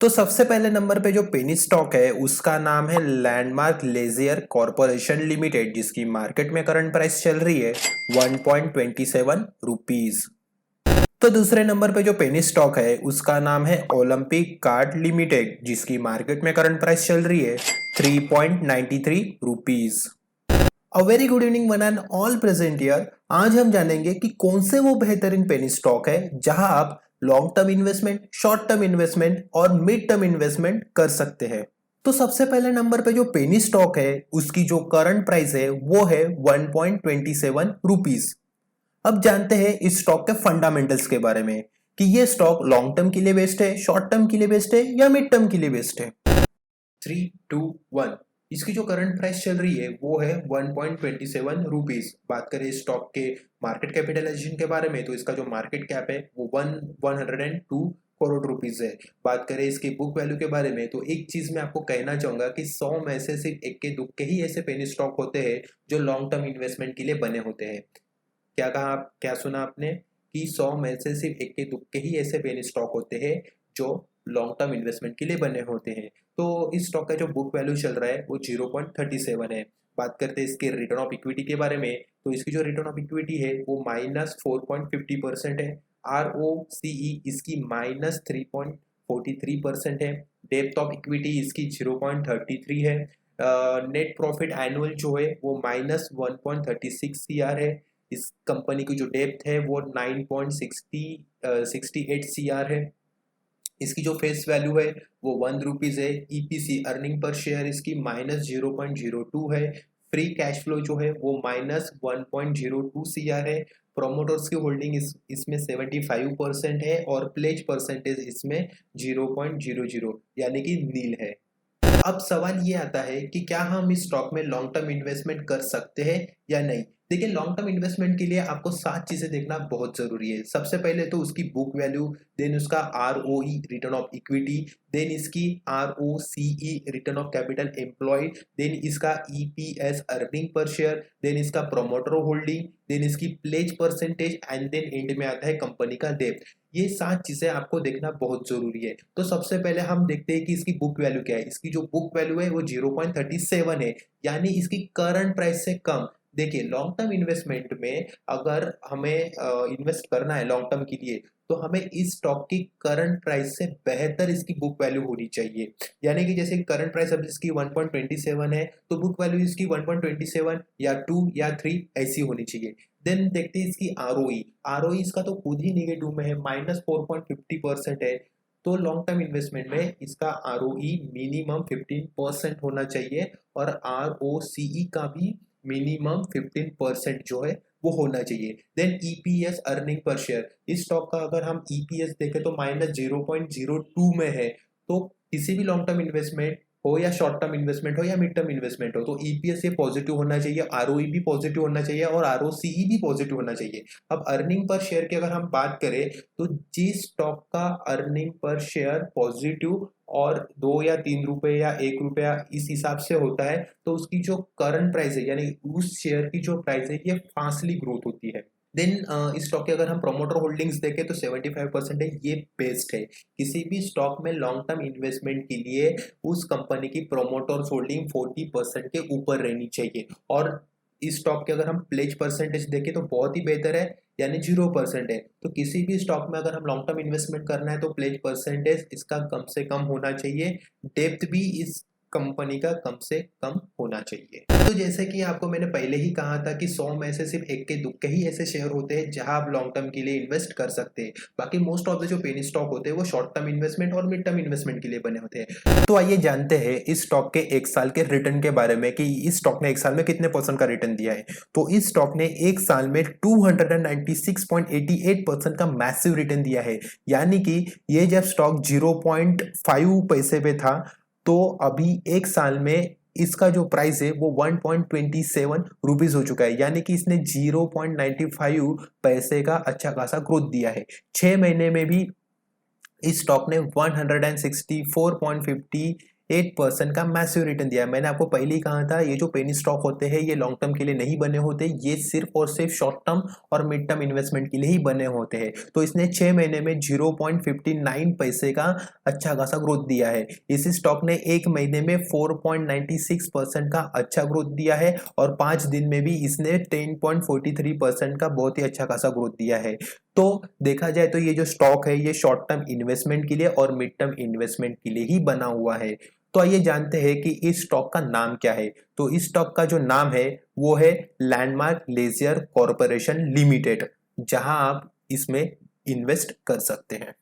तो सबसे पहले नंबर पे जो पेनी स्टॉक है उसका नाम है लैंडमार्क लेजियर कॉरपोरेशन लिमिटेड, जिसकी मार्केट में करंट प्राइस चल रही है 1.27 रुपीज। तो दूसरे नंबर पे जो पेनी स्टॉक है उसका नाम है ओलंपिक कार्ड लिमिटेड, जिसकी मार्केट में करंट प्राइस चल रही है 3.93 rupees. A very good evening one and all present year. आज हम जानेंगे कि कौन से वो बेहतरीन पेनी स्टॉक है जहां आप long term investment, short term investment और मिड टर्म इन्वेस्टमेंट कर सकते हैं। तो सबसे पहले नंबर पे जो पेनी स्टॉक है उसकी जो करंट प्राइस है वो है 1.27 रुपीज। अब जानते हैं इस स्टॉक के फंडामेंटल्स के बारे में कि ये स्टॉक लॉन्ग टर्म के लिए बेस्ट है, शॉर्ट टर्म के लिए बेस्ट है या मिड टर्म के लिए बेस्ट है। 3, 2, 1। इसकी जो करंट प्राइस चल रही है वो है 1.27 रुपीज। बात करें इस स्टॉक के मार्केट कैपिटलाइजेशन के बारे में तो इसका जो मार्केट कैप है वो 102 करोड़ रुपीज है। बात करें इसकी बुक वैल्यू के बारे में तो एक चीज मैं आपको कहना चाहूंगा कि 100 में से सिर्फ इक्के दुक्के ही ऐसे पेनी स्टॉक होते हैं जो लॉन्ग टर्म इन्वेस्टमेंट के लिए बने होते हैं। क्या कहा आप, क्या सुना आपने कि 100 में से सिर्फ इक्के दुक्के ही ऐसे पेनी स्टॉक होते हैं जो लॉन्ग टर्म इन्वेस्टमेंट के लिए बने होते हैं। तो इस स्टॉक का जो बुक वैल्यू चल रहा है वो 0.37 है। बात करते हैं इसके रिटर्न ऑफ इक्विटी के बारे में तो इसकी जो रिटर्न ऑफ इक्विटी है वो -4.50% है। आर ओ सी ई इसकी -3.43% है। डेप्थ ऑफ इक्विटी इसकी 0.33 है। नेट प्रॉफिट एनुअल जो है वो -1.36 CR है। इस कंपनी की जो डेप्थ है वो 9.68 CR है। इसकी जो फेस वैल्यू है वो 1 रुपीज है। ईपीसी अर्निंग पर शेयर इसकी -0.02 है। फ्री कैश फ्लो जो है वो -1.02 CR है। प्रोमोटर्स की होल्डिंग इसमें 75% है और प्लेज परसेंटेज इसमें 0.00 यानी कि नील है। अब सवाल ये आता है कि क्या हम इस स्टॉक में लॉन्ग टर्म इन्वेस्टमेंट कर सकते हैं या नहीं। देखिए, लॉन्ग टर्म इन्वेस्टमेंट के लिए आपको 7 चीजें देखना बहुत जरूरी है। सबसे पहले तो उसकी बुक वैल्यू, देन उसका ROE return of equity, then इसकी ROCE return of capital employed, then इसका EPS earning per share, then इसका प्रोमोटर होल्डिंग, देन इसकी pledge percentage and then end में आता है कंपनी का डेप्थ। ये 7 चीजें आपको देखना बहुत जरूरी है। तो सबसे पहले हम देखते हैं कि इसकी बुक वैल्यू क्या है। इसकी जो बुक वैल्यू है वो 0.37 है, यानी इसकी करंट प्राइस से कम। देखिए, लॉन्ग टर्म इन्वेस्टमेंट में अगर हमें इन्वेस्ट करना है लॉन्ग टर्म के लिए तो हमें इस स्टॉक की करंट प्राइस से बेहतर इसकी बुक वैल्यू होनी चाहिए। यानी कि जैसे करंट प्राइस अब इसकी 1.27 है तो बुक वैल्यू इसकी 1.27 या 2 या 3 ऐसी होनी चाहिए। देन देखते हैं इसकी ROE। ROE इसका तो खुद ही निगेटिव में है, -4.50% है। तो लॉन्ग टर्म इन्वेस्टमेंट में इसका ROE मिनिमम 15% होना चाहिए और ROCE का भी मिनिमम 15% जो है वो होना चाहिए। Then EPS earning per share, इस स्टॉक का अगर हम EPS देखें तो -0.02 में है। तो किसी भी लॉन्ग टर्म इन्वेस्टमेंट हो या शॉर्ट टर्म इन्वेस्टमेंट हो या मिड टर्म इन्वेस्टमेंट हो तो EPS ये पॉजिटिव होना चाहिए, ROE भी पॉजिटिव होना चाहिए और ROCE भी पॉजिटिव होना चाहिए। अब अर्निंग पर शेयर की अगर हम बात करें तो जिस स्टॉक का अर्निंग पर शेयर पॉजिटिव और 2 या 3 रुपए या 1 रुपया इस हिसाब से होता है तो उसकी जो करंट प्राइस है यानी उस शेयर की जो प्राइस है ये फास्टली ग्रोथ होती है। देन इस स्टॉक के अगर हम प्रोमोटर होल्डिंग्स देखें तो 75% है, ये बेस्ट है। किसी भी स्टॉक में लॉन्ग टर्म इन्वेस्टमेंट के लिए उस कंपनी की प्रोमोटर्स होल्डिंग 40% के ऊपर रहनी चाहिए। और इस स्टॉक के अगर हम प्लेज परसेंटेज देखें तो बहुत ही बेहतर है, यानी 0% है। तो किसी भी स्टॉक में अगर हम लॉन्ग टर्म इन्वेस्टमेंट करना है तो प्लेज परसेंटेज इसका कम से कम होना चाहिए। डेप्थ भी इस कंपनी का कम से कम होना चाहिए। तो जैसे कि आपको मैंने पहले ही कहा था कि 100 में से सिर्फ इक्के दुक्के ही ऐसे शेयर होते हैं जहां आप लॉन्ग टर्म के लिए इन्वेस्ट कर सकते हैं। बाकी मोस्ट ऑफ द जो पेनी स्टॉक होते हैं वो शॉर्ट टर्म इन्वेस्टमेंट और मिड टर्म इन्वेस्टमेंट के लिए बने होते हैं। तो आइए जानते हैं इस स्टॉक के 1 साल के रिटर्न के बारे में कि इस स्टॉक ने 1 साल में कितने % का रिटर्न दिया है। तो इस स्टॉक ने 1 साल में 296.88% का मैसिव रिटर्न दिया है। यानी कि ये जब स्टॉक 0.5 पैसे पे था तो अभी 1 साल में इसका जो प्राइस है वो 1.27 रुपीज हो चुका है। यानी कि इसने 0.95 पैसे का अच्छा खासा ग्रोथ दिया है। 6 महीने में भी इस स्टॉक ने 164.50 8% का मैसिव रिटर्न दिया है। मैंने आपको पहले ही कहा था, ये जो पेनी स्टॉक होते हैं ये लॉन्ग टर्म के लिए नहीं बने होते, ये सिर्फ और सिर्फ शॉर्ट टर्म और मिड टर्म इन्वेस्टमेंट के लिए ही बने होते हैं। तो इसने 6 महीने में 0.59 पैसे का अच्छा खासा ग्रोथ दिया है। इसी स्टॉक ने एक महीने में 4.96% का अच्छा ग्रोथ दिया है और 5 दिन में भी इसने 10.43% का बहुत ही अच्छा खासा ग्रोथ दिया है। तो देखा जाए तो ये जो स्टॉक है ये शॉर्ट टर्म इन्वेस्टमेंट के लिए और मिड टर्म इन्वेस्टमेंट के लिए ही बना हुआ है। तो आइए जानते हैं कि इस स्टॉक का नाम क्या है। तो इस स्टॉक का जो नाम है वो है लैंडमार्क लेजियर कॉरपोरेशन लिमिटेड, जहां आप इसमें इन्वेस्ट कर सकते हैं।